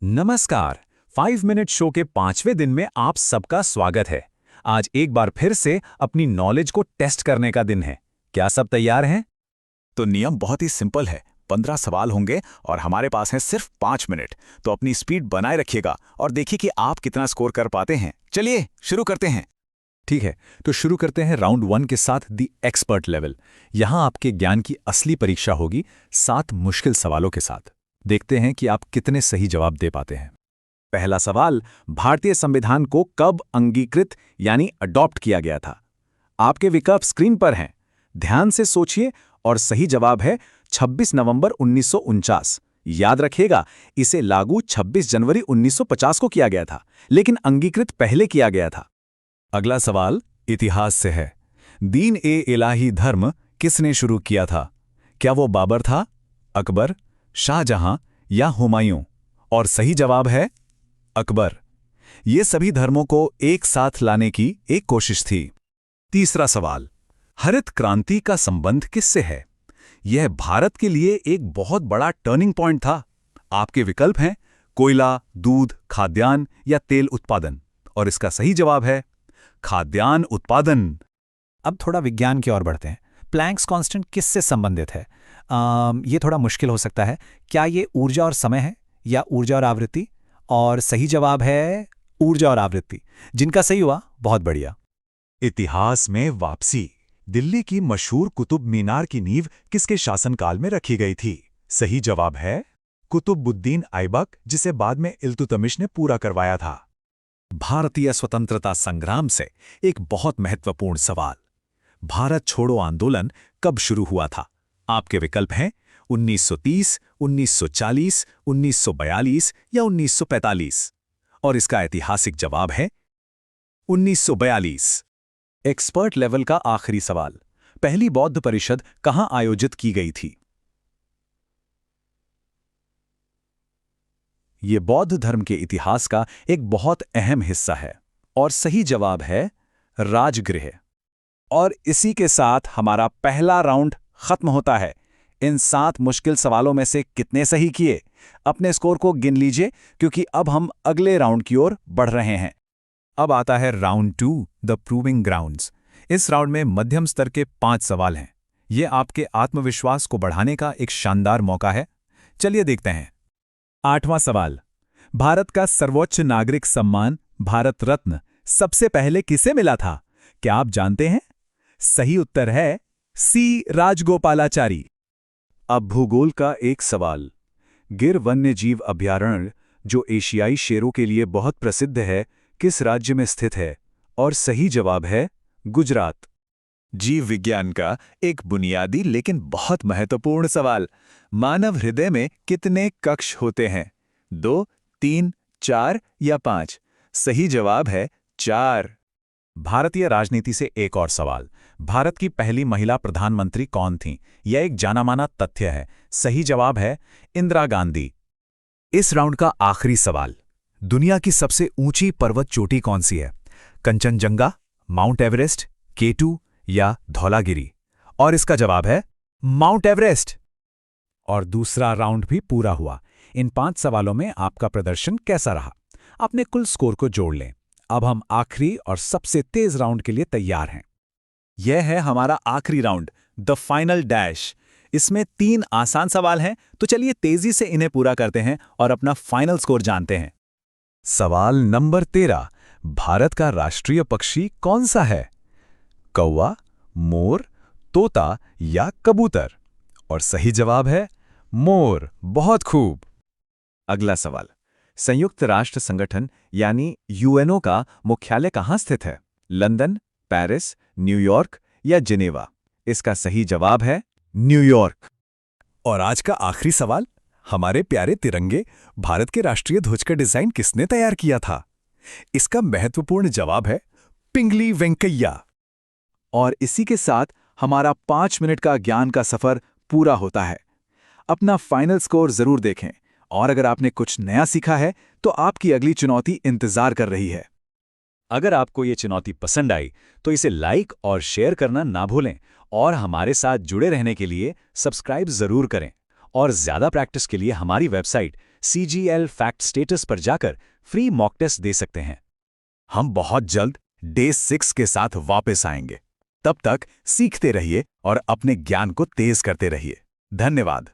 नमस्कार। 5 minute show के 5वें दिन में आप सबका स्वागत है। आज एक बार फिर से अपनी नॉलेज को टेस्ट करने का दिन है। क्या सब तैयार हैं? तो नियम बहुत ही सिंपल है। 15 सवाल होंगे और हमारे पास हैं सिर्फ 5 मिनट। तो अपनी स्पीड बनाए रखिएगा और देखिए कि आप कितना स्कोर कर पाते हैं। चलिए शुरू करते हैं। ठीक है, तो शुरू करते हैं राउंड 1 के साथ दी एक्सपर्ट लेवल। यहाँ आपके ज्ञान की असली परीक्षा होगी 7 मुश्किल सवालों के साथ। देखते हैं कि आप कितने सही जवाब दे पाते हैं। पहला सवाल, भारतीय संविधान को कब अंगीकृत यानी अडॉप्ट किया गया था? आपके विकल्प स्क्रीन पर हैं। ध्यान से सोचिए और सही जवाब है 26 नवंबर 1949। याद रखिएगा, इसे लागू 26 जनवरी 1950 को किया गया था, लेकिन अंगीकृत पहले किया गया था। अगला सवाल इतिहास से है। दीन-ए-इलाही धर्म किसने शुरू किया था? क्या वो बाबर था, अकबर, शाहजहां या हुमायूं? और सही जवाब है अकबर। ये सभी धर्मों को एक साथ लाने की एक कोशिश थी। तीसरा सवाल, हरित क्रांति का संबंध किससे है? यह भारत के लिए एक बहुत बड़ा टर्निंग पॉइंट था। आपके विकल्प हैं कोयला, दूध, खाद्यान्न या तेल उत्पादन। और इसका सही जवाब है खाद्यान्न उत्पादन। अब थोड़ा विज्ञान की ओर बढ़ते हैं। प्लैंक्स कांस्टेंट किससे संबंधित है? ये थोड़ा मुश्किल हो सकता है। क्या ये ऊर्जा और समय है या ऊर्जा और आवृत्ति? और सही जवाब है ऊर्जा और आवृत्ति। जिनका सही हुआ बहुत बढ़िया। इतिहास में वापसी। दिल्ली की मशहूर कुतुब मीनार की नींव किसके शासनकाल में रखी गई थी? सही जवाब है कुतुबुद्दीन ऐबक, जिसे बाद में इल्तुतमिश ने पूरा करवाया था। भारतीय स्वतंत्रता संग्राम से एक बहुत महत्वपूर्ण सवाल, भारत छोड़ो आंदोलन कब शुरू हुआ था? आपके विकल्प हैं 1930, 1940, 1942 या 1945। और इसका ऐतिहासिक जवाब है 1942। एक्सपर्ट लेवल का आखिरी सवाल, पहली बौद्ध परिषद कहां आयोजित की गई थी? ये बौद्ध धर्म के इतिहास का एक बहुत अहम हिस्सा है और सही जवाब है राजगृह। और इसी के साथ हमारा पहला राउंड खत्म होता है। इन 7 मुश्किल सवालों में से कितने सही किए? अपने स्कोर को गिन लीजिए, क्योंकि अब हम अगले राउंड की ओर बढ़ रहे हैं। अब आता है राउंड 2, द प्रूविंग ग्राउंड्स। इस राउंड में मध्यम स्तर के 5 सवाल हैं। ये आपके आत्मविश्वास को बढ़ाने का एक शानदार मौका है। चलिए देखते हैं। 8वां सवाल, भारत का सर्वोच्च नागरिक सम्मान भारत रत्न सबसे पहले किसे मिला था? क्या आप जानते हैं? सही उत्तर है सी राजगोपालाचारी। अब भूगोल का एक सवाल, गिर वन्यजीव अभयारण्य जो एशियाई शेरों के लिए बहुत प्रसिद्ध है, किस राज्य में स्थित है? और सही जवाब है गुजरात। जीव विज्ञान का एक बुनियादी लेकिन बहुत महत्वपूर्ण सवाल, मानव हृदय में कितने कक्ष होते हैं? 2, 3, 4 या 5? सही जवाब है 4। भारतीय राजनीति से एक और सवाल, भारत की पहली महिला प्रधानमंत्री कौन थीं? यह एक जाना-माना तथ्य है। सही जवाब है इंदिरा गांधी। इस राउंड का आखिरी सवाल, दुनिया की सबसे ऊंची पर्वत चोटी कौन सी है? कंचनजंगा, माउंट एवरेस्ट, K2 या धौलागिरी? और इसका जवाब है माउंट एवरेस्ट। और दूसरा राउंड भी पूरा हुआ। इन 5 सवालों में आपका प्रदर्शन कैसा रहा? अपने कुल स्कोर को जोड़ लें। अब हम आखिरी और सबसे तेज राउंड के लिए तैयार हैं। यह है हमारा आखिरी राउंड, द फाइनल डैश। इसमें 3 आसान सवाल हैं, तो चलिए तेजी से इन्हें पूरा करते हैं और अपना फाइनल स्कोर जानते हैं। सवाल नंबर 13, भारत का राष्ट्रीय पक्षी कौन सा है? कौवा, मोर, तोता या कबूतर? और सही जवाब है मोर। बहुत खूब। अगला सवाल, संयुक्त राष्ट्र संगठन यानी यूएनओ का मुख्यालय कहाँ स्थित है? लंदन, पेरिस, न्यूयॉर्क या जिनेवा? इसका सही जवाब है न्यूयॉर्क। और आज का आखिरी सवाल, हमारे प्यारे तिरंगे भारत के राष्ट्रीय ध्वज का डिजाइन किसने तैयार किया था? इसका महत्वपूर्ण जवाब है पिंगली वेंकैया। और इसी के साथ हमारा 5 मिनट का ज्ञान का सफर पूरा होता है। अपना फाइनल स्कोर जरूर देखें, और अगर आपने कुछ नया सीखा है तो आपकी अगली चुनौती इंतजार कर रही है। अगर आपको ये चुनौती पसंद आई तो इसे लाइक और शेयर करना ना भूलें, और हमारे साथ जुड़े रहने के लिए सब्सक्राइब जरूर करें। और ज्यादा प्रैक्टिस के लिए हमारी वेबसाइट CGL फैक्ट स्टेटस पर जाकर फ्री मॉक टेस्ट दे सकते हैं। हम बहुत जल्द डे 6 के साथ वापस आएंगे। तब तक सीखते रहिए और अपने ज्ञान को तेज करते रहिए। धन्यवाद।